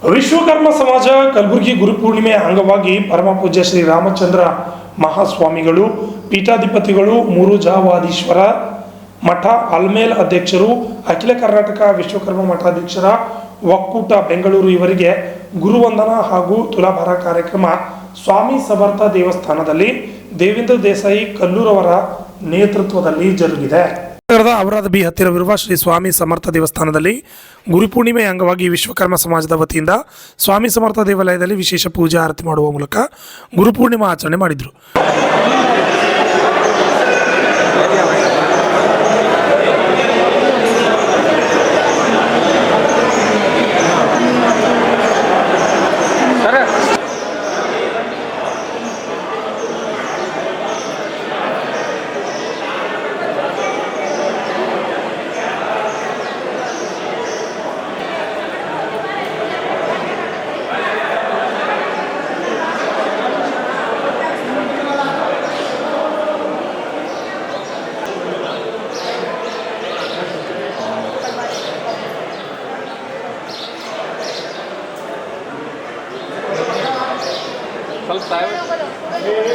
ವಿಶ್ವಕರ್ಮ ಸಮಾಜ ಕಲಬುರಗಿ ಗುರುಪೂರ್ಣಿಮೆ ಅಂಗವಾಗಿ ಪರಮ ಪೂಜ್ಯ ಶ್ರೀ ರಾಮಚಂದ್ರ ಮಹಾಸ್ವಾಮಿಗಳು ಪೀಠಾಧಿಪತಿಗಳು ಮೂರುಜಾವಾದೀಶ್ವರ ಮಠ ಅಲ್ಮೇಲ್ ಅಧ್ಯಕ್ಷರು ಅಖಿಲ ಕರ್ನಾಟಕ ವಿಶ್ವಕರ್ಮ ಮಠಾಧ್ಯಕ್ಷರ ಒಕ್ಕೂಟ ಬೆಂಗಳೂರು ಇವರಿಗೆ ಗುರುವಂದನಾ ಹಾಗೂ ತುಲಾಭಾರ ಕಾರ್ಯಕ್ರಮ ಸ್ವಾಮಿ ಸಮರ್ಥ ದೇವಸ್ಥಾನದಲ್ಲಿ ದೇವೇಂದ್ರ ದೇಸಾಯಿ ಕಲ್ಲೂರವರ ನೇತೃತ್ವದಲ್ಲಿ ಜರುಗಿದೆ. ಅವರಾದ ಬಿ ಹತ್ತಿರವಿರುವ ಶ್ರೀ ಸ್ವಾಮಿ ಸಮರ್ಥ ದೇವಸ್ಥಾನದಲ್ಲಿ ಗುರುಪೂರ್ಣಿಮೆ ಅಂಗವಾಗಿ ವಿಶ್ವಕರ್ಮ ಸಮಾಜದ ವತಿಯಿಂದ ಸ್ವಾಮಿ ಸಮರ್ಥ ದೇವಾಲಯದಲ್ಲಿ ವಿಶೇಷ ಪೂಜೆ ಆರತಿ ಮಾಡುವ ಮೂಲಕ ಗುರುಪೂರ್ಣಿಮಾ ಆಚರಣೆ ಮಾಡಿದರು.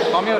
स्वामी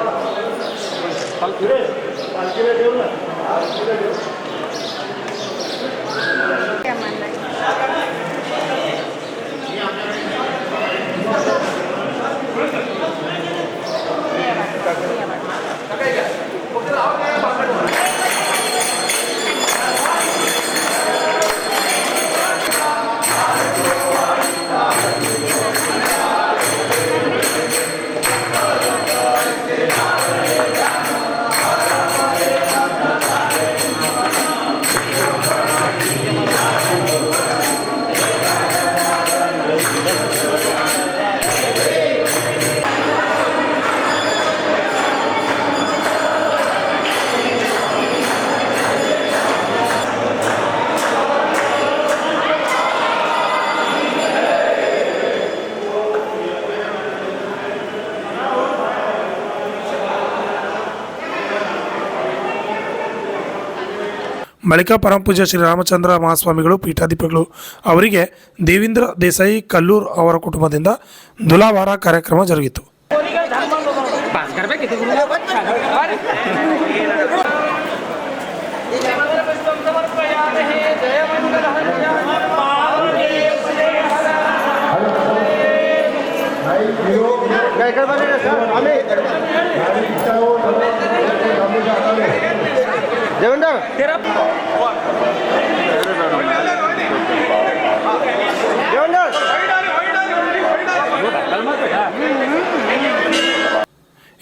ಬಳಿಕ ಪರಮಪೂಜ್ಯ ಶ್ರೀ ರಾಮಚಂದ್ರ ಮಹಾಸ್ವಾಮಿಗಳು ಪೀಠಾಧಿಪತಿಗಳು ಅವರಿಗೆ ದೇವೇಂದ್ರ ದೇಸಾಯಿ ಕಲ್ಲೂರ್ ಅವರ ಕುಟುಂಬದಿಂದ ತುಲಾಭಾರ ಕಾರ್ಯಕ್ರಮ ಜರುಗಿತು.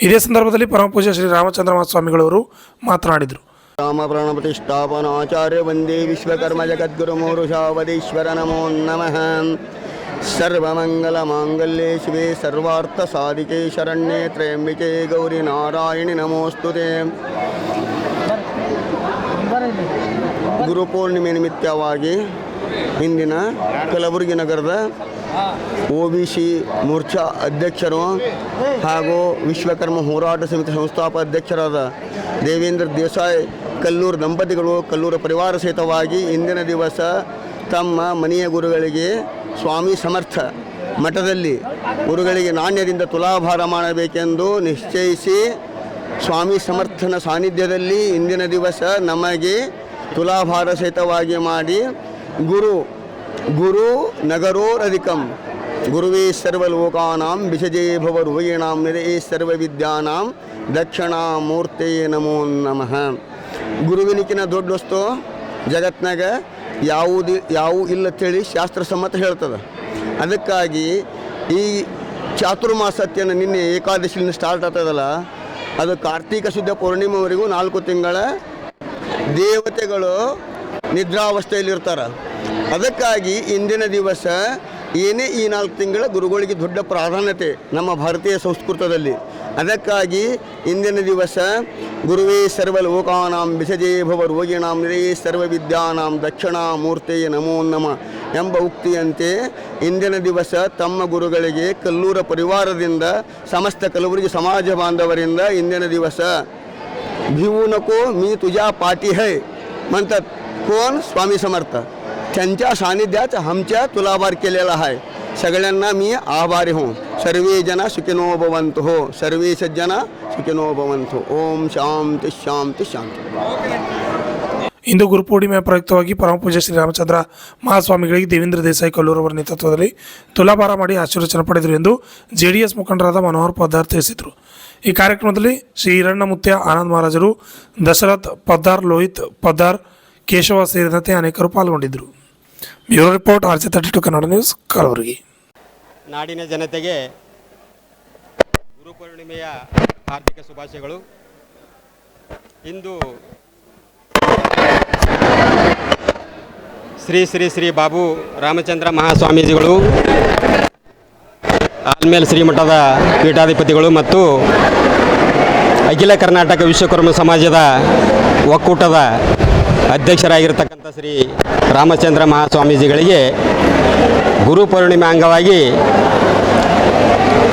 ಇದೇ ಸಂದರ್ಭದಲ್ಲಿ ಪರಮಪೂಜ್ಯ ಶ್ರೀ ರಾಮಚಂದ್ರ ಮಹಾಸ್ವಾಮಿಗಳವರು ಮಾತನಾಡಿದರು. ರಾಮ ಪ್ರಾಣ ಪ್ರತಿಷ್ಠಾಪನಾಚಾರ್ಯ ವಂದೇ ವಿಶ್ವಕರ್ಮ ಜಗದ್ಗುರು ಮೂರುಷಾವಧೀಶ್ವರ ನಮೋ ನಮಃ. ಸರ್ವಮಂಗಲ ಮಾಂಗಲ್ಯೆ ಶಿವೆ ಸರ್ವಾರ್ಥ ಸಾಧಿಕೆ ಶರಣ್ಯೆ ತ್ರ್ಯಂಬಿಕೆ ಗೌರಿ ನಾರಾಯಣಿ ನಮೋಸ್ತುತೆ. ಗುರುಪೂರ್ಣಿಮೆ ನಿಮಿತ್ತವಾಗಿ ಇಂದಿನ ಕಲಬುರಗಿ ನಗರದ OBC ಮೋರ್ಚಾ ಅಧ್ಯಕ್ಷರು ಹಾಗೂ ವಿಶ್ವಕರ್ಮ ಹೋರಾಟ ಸಮಿತಿ ಸಂಸ್ಥಾಪಕ ಅಧ್ಯಕ್ಷರಾದ ದೇವೇಂದ್ರ ದೇಸಾಯಿ ಕಲ್ಲೂರು ದಂಪತಿಗಳು ಕಲ್ಲೂರು ಪರಿವಾರ ಸಹಿತವಾಗಿ ಇಂದಿನ ದಿವಸ ತಮ್ಮ ಮನೆಯ ಗುರುಗಳಿಗೆ ಸ್ವಾಮಿ ಸಮರ್ಥ ಮಠದಲ್ಲಿ ಗುರುಗಳಿಗೆ ನಾಣ್ಯದಿಂದ ತುಲಾಭಾರ ಮಾಡಬೇಕೆಂದು ನಿಶ್ಚಯಿಸಿ ಸ್ವಾಮಿ ಸಮರ್ಥನ ಸಾನ್ನಿಧ್ಯದಲ್ಲಿ ಇಂದಿನ ದಿವಸ ನಮಗೆ ತುಲಾಭಾರ ಸಹಿತವಾಗಿ ಮಾಡಿ ಗುರು ನಗರೋರಧಿಕಂ ಗುರುವೇ ಸರ್ವಲೋಕಾನಾಂ ವಿಷಜೇ ಭವರೋಗಿಣಾಂ ನಿರಯೇ ಸರ್ವವಿದ್ಯಾನಾಂ ದಕ್ಷಿಣಾಮೂರ್ತೆ ನಮೋ ನಮಃ. ಗುರುವಿನಿಕಿನ ದೊಡ್ಡ ವಸ್ತು ಜಗತ್ನಾಗ ಯಾವು ಇಲ್ಲಂತೇಳಿ ಶಾಸ್ತ್ರಸಮ್ಮತ ಹೇಳ್ತದೆ. ಅದಕ್ಕಾಗಿ ಈ ಚಾತುರ್ಮಾಸತ್ಯನ ನಿನ್ನೆ ಏಕಾದಶಿಯಿಂದ ಸ್ಟಾರ್ಟ್ ಆಗ್ತದಲ್ಲ, ಅದು ಕಾರ್ತೀಕ ಶುದ್ಧ ಪೂರ್ಣಿಮೆವರೆಗೂ 4 ತಿಂಗಳ ದೇವತೆಗಳು ನಿದ್ರಾವಸ್ಥೆಯಲ್ಲಿರ್ತಾರೆ. ಅದಕ್ಕಾಗಿ ಇಂದಿನ ದಿವಸ ಏನೇ ಈ 4 ತಿಂಗಳ ಗುರುಗಳಿಗೆ ದೊಡ್ಡ ಪ್ರಾಧಾನ್ಯತೆ ನಮ್ಮ ಭಾರತೀಯ ಸಂಸ್ಕೃತದಲ್ಲಿ. ಅದಕ್ಕಾಗಿ ಇಂದಿನ ದಿವಸ ಗುರುವೇ ಸರ್ವಲೋಕಾನಾಂ ವಿಷಜೇ ಭವ ರೋಗಿಣಾಂ ನಿರಯೇ ಸರ್ವವಿದ್ಯಾನಾಂ ದಕ್ಷಿಣಾಮೂರ್ತೆ ನಮೋ ನಮಃ ಎಂಬ ಉಕ್ತಿಯಂತೆ ಇಂದಿನ ದಿವಸ ತಮ್ಮ ಗುರುಗಳಿಗೆ ಕಲ್ಲೂರ ಪರಿವಾರದಿಂದ ಸಮಸ್ತ ಕಲಬುರಗಿ ಸಮಾಜ ಬಾಂಧವರಿಂದ ಇಂದಿನ ದಿವಸ भिवू नको मी तुझ्या पाठी है म्हणतात कोण स्वामी समर्थ. त्यांच्या सानिध्यात आमच्या तुलाभार केलेला आहे. सगळ्यांना मी आभारी हूँ. सर्वे जन सुखिनो भवन्तु. सर्वे सज्जन सुखिनो भवन्तु. ओम शांति शांति शांति. ಇಂದು ಗುರುಪೂರ್ಣಿಮೆಯ ಪ್ರಯುಕ್ತವಾಗಿ ಪರಮಪೂಜ್ಯ ಶ್ರೀ ರಾಮಚಂದ್ರ ಮಹಾಸ್ವಾಮಿಗಳಿಗೆ ದೇವೇಂದ್ರ ದೇಸಾಯಿ ಕಲ್ಲೂರು ಅವರ ನೇತೃತ್ವದಲ್ಲಿ ತುಲಾಭಾರ ಮಾಡಿ ಆಶೀರ್ವಚನ ಪಡೆದರು ಎಂದು ಜೆಡಿಎಸ್ ಮುಖಂಡರಾದ ಮನೋಹರ್ ಪದ್ದಾರ್ ತಿಳಿಸಿದರು. ಈ ಕಾರ್ಯಕ್ರಮದಲ್ಲಿ ಶ್ರೀ ಹಿರಣ್ಯಮುತ್ಯ ಆನಂದ್ ಮಹಾರಾಜರು, ದಶರಥ್ ಪದ್ದಾರ್, ಲೋಹಿತ್ ಪದ್ದಾರ್, ಕೇಶವ ಸೇರಿದಂತೆ ಅನೇಕರು ಪಾಲ್ಗೊಂಡಿದ್ದರು. Bureau report RJ32 Kannada news, Kalaburagi. ನಾಡಿನ ಜನತೆಗೆ ಗುರುಪೂರ್ಣಿಮೆಯ ಹಾರ್ದಿಕ ಶುಭಾಶಯಗಳು. ಇಂದು ಶ್ರೀ ಶ್ರೀ ಶ್ರೀ ಬಾಬು ರಾಮಚಂದ್ರ ಮಹಾಸ್ವಾಮೀಜಿಗಳು, ಆಲ್ಮೇಲ್ ಶ್ರೀಮಠದ ಪೀಠಾಧಿಪತಿಗಳು ಮತ್ತು ಅಖಿಲ ಕರ್ನಾಟಕ ವಿಶ್ವಕರ್ಮ ಸಮಾಜದ ಒಕ್ಕೂಟದ ಅಧ್ಯಕ್ಷರಾಗಿರ್ತಕ್ಕಂಥ ಶ್ರೀ ರಾಮಚಂದ್ರ ಮಹಾಸ್ವಾಮೀಜಿಗಳಿಗೆ ಗುರುಪೂರ್ಣಿಮೆ ಅಂಗವಾಗಿ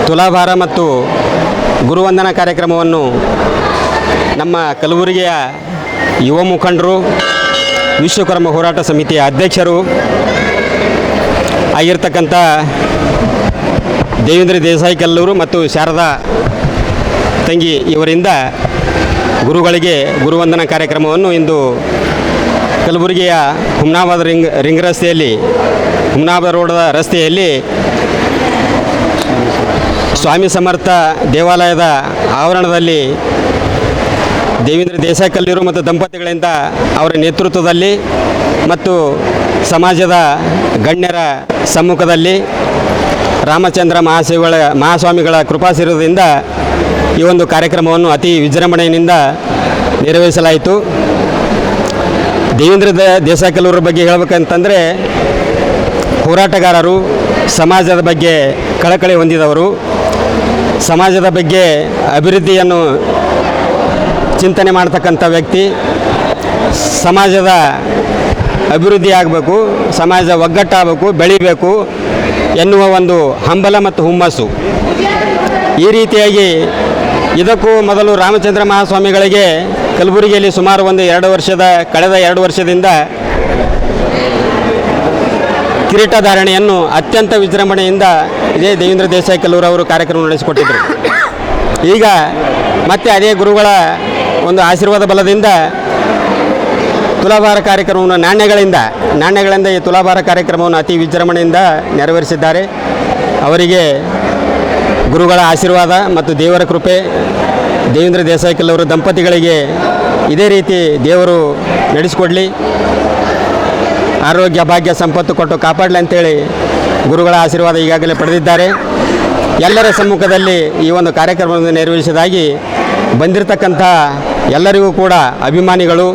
ತುಲಾಭಾರ ಮತ್ತು ಗುರುವಂದನಾ ಕಾರ್ಯಕ್ರಮವನ್ನು ನಮ್ಮ ಕಲಬುರಗಿಯ ಯುವ ಮುಖಂಡರು, ವಿಶ್ವಕರ್ಮ ಹೋರಾಟ ಸಮಿತಿಯ ಅಧ್ಯಕ್ಷರು ಆಗಿರ್ತಕ್ಕಂಥ ದೇವೇಂದ್ರ ದೇಸಾಯಿ ಕಲ್ಲೂರು ಮತ್ತು ಶಾರದಾ ತಂಗಿ ಇವರಿಂದ ಗುರುಗಳಿಗೆ ಗುರುವಂದನಾ ಕಾರ್ಯಕ್ರಮವನ್ನು ಇಂದು ಕಲಬುರಗಿಯ ಹುಮ್ನಾಬಾದ್ ರಿಂಗ್ ರಸ್ತೆಯಲ್ಲಿ, ಹುಮ್ನಾಬಾದ್ ರೋಡ್ದ ರಸ್ತೆಯಲ್ಲಿ ಸ್ವಾಮಿ ಸಮರ್ಥ ದೇವಾಲಯದ ಆವರಣದಲ್ಲಿ ದೇವೇಂದ್ರ ದೇಸಾಯಿ ಕಲ್ಲೂರು ಮತ್ತು ದಂಪತಿಗಳಿಂದ ಅವರ ನೇತೃತ್ವದಲ್ಲಿ ಮತ್ತು ಸಮಾಜದ ಗಣ್ಯರ ಸಮ್ಮುಖದಲ್ಲಿ ರಾಮಚಂದ್ರ ಮಹಾಸ್ವಾಮಿಗಳ ಕೃಪಾಶೀರ್ವಾದದಿಂದ ಈ ಒಂದು ಕಾರ್ಯಕ್ರಮವನ್ನು ಅತಿ ವಿಜೃಂಭಣೆಯಿಂದ ನೆರವೇರಿಸಲಾಯಿತು. ದೇವೇಂದ್ರ ದೇಸಾಯಿ ಕಲ್ಲೂರು ಬಗ್ಗೆ ಹೇಳಬೇಕಂತಂದರೆ ಹೋರಾಟಗಾರರು, ಸಮಾಜದ ಬಗ್ಗೆ ಕಳಕಳಿ ಹೊಂದಿದವರು, ಸಮಾಜದ ಬಗ್ಗೆ ಅಭಿವೃದ್ಧಿಯನ್ನು ಚಿಂತನೆ ಮಾಡ್ತಕ್ಕಂಥ ವ್ಯಕ್ತಿ. ಸಮಾಜದ ಅಭಿವೃದ್ಧಿ ಆಗಬೇಕು, ಸಮಾಜ ಒಗ್ಗಟ್ಟಾಗಬೇಕು, ಬೆಳಿಬೇಕು ಎನ್ನುವ ಒಂದು ಹಂಬಲ ಮತ್ತು ಹುಮ್ಮಸ್ಸು. ಈ ರೀತಿಯಾಗಿ ಇದಕ್ಕೂ ಮೊದಲು ರಾಮಚಂದ್ರ ಮಹಾಸ್ವಾಮಿಗಳಿಗೆ ಕಲಬುರಗಿಯಲ್ಲಿ ಸುಮಾರು ಕಳೆದ 2 ವರ್ಷದಿಂದ ಕಿರೀಟಧಾರಣೆಯನ್ನು ಅತ್ಯಂತ ವಿಜೃಂಭಣೆಯಿಂದ ಇದೇ ದೇವೇಂದ್ರ ದೇಸಾಯಿ ಕಲ್ಲೂರು ಅವರು ಕಾರ್ಯಕ್ರಮ ನಡೆಸಿಕೊಟ್ಟಿದ್ದರು. ಈಗ ಮತ್ತೆ ಅದೇ ಗುರುಗಳ ಒಂದು ಆಶೀರ್ವಾದ ಬಲದಿಂದ ತುಲಾಭಾರ ಕಾರ್ಯಕ್ರಮವನ್ನು ನಾಣ್ಯಗಳಿಂದ ಈ ತುಲಾಭಾರ ಕಾರ್ಯಕ್ರಮವನ್ನು ಅತಿ ವಿಜೃಂಭಣೆಯಿಂದ ನೆರವೇರಿಸಿದ್ದಾರೆ. ಅವರಿಗೆ ಗುರುಗಳ ಆಶೀರ್ವಾದ ಮತ್ತು ದೇವರ ಕೃಪೆ, ದೇವೇಂದ್ರ ದೇಸಾಯಿ ಕಲ್ಲೂರು ದಂಪತಿಗಳಿಗೆ ಇದೇ ರೀತಿ ದೇವರು ನಡೆಸಿಕೊಡಲಿ, ಆರೋಗ್ಯ ಭಾಗ್ಯ ಸಂಪತ್ತು ಕೊಟ್ಟು ಕಾಪಾಡಲಿ ಅಂತೇಳಿ ಗುರುಗಳ ಆಶೀರ್ವಾದ ಈಗಾಗಲೇ ಪಡೆದಿದ್ದಾರೆ. ಎಲ್ಲರ ಸಮ್ಮುಖದಲ್ಲಿ ಈ ಒಂದು ಕಾರ್ಯಕ್ರಮವನ್ನು ನೆರವೇರಿಸಿದಾಗಿ ಬಂದಿರತಕ್ಕಂಥ ಎಲ್ಲರಿಗೂ ಕೂಡ ಅಭಿಮಾನಿಗಳು,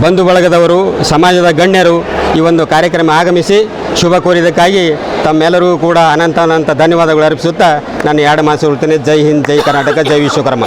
ಬಂಧು ಬಳಗದವರು, ಸಮಾಜದ ಗಣ್ಯರು ಈ ಒಂದು ಕಾರ್ಯಕ್ರಮ ಆಗಮಿಸಿ ಶುಭ ಕೋರಿದ್ದಕ್ಕಾಗಿ ತಮ್ಮೆಲ್ಲರಿಗೂ ಕೂಡ ಅನಂತ ಧನ್ಯವಾದಗಳು ಅರ್ಪಿಸುತ್ತಾ ನಾನು 2 ಮಾತು ಹೇಳ್ತೇನೆ. ಜೈ ಹಿಂದ್, ಜೈ ಕರ್ನಾಟಕ, ಜೈ ವಿಶ್ವಕರ್ಮ.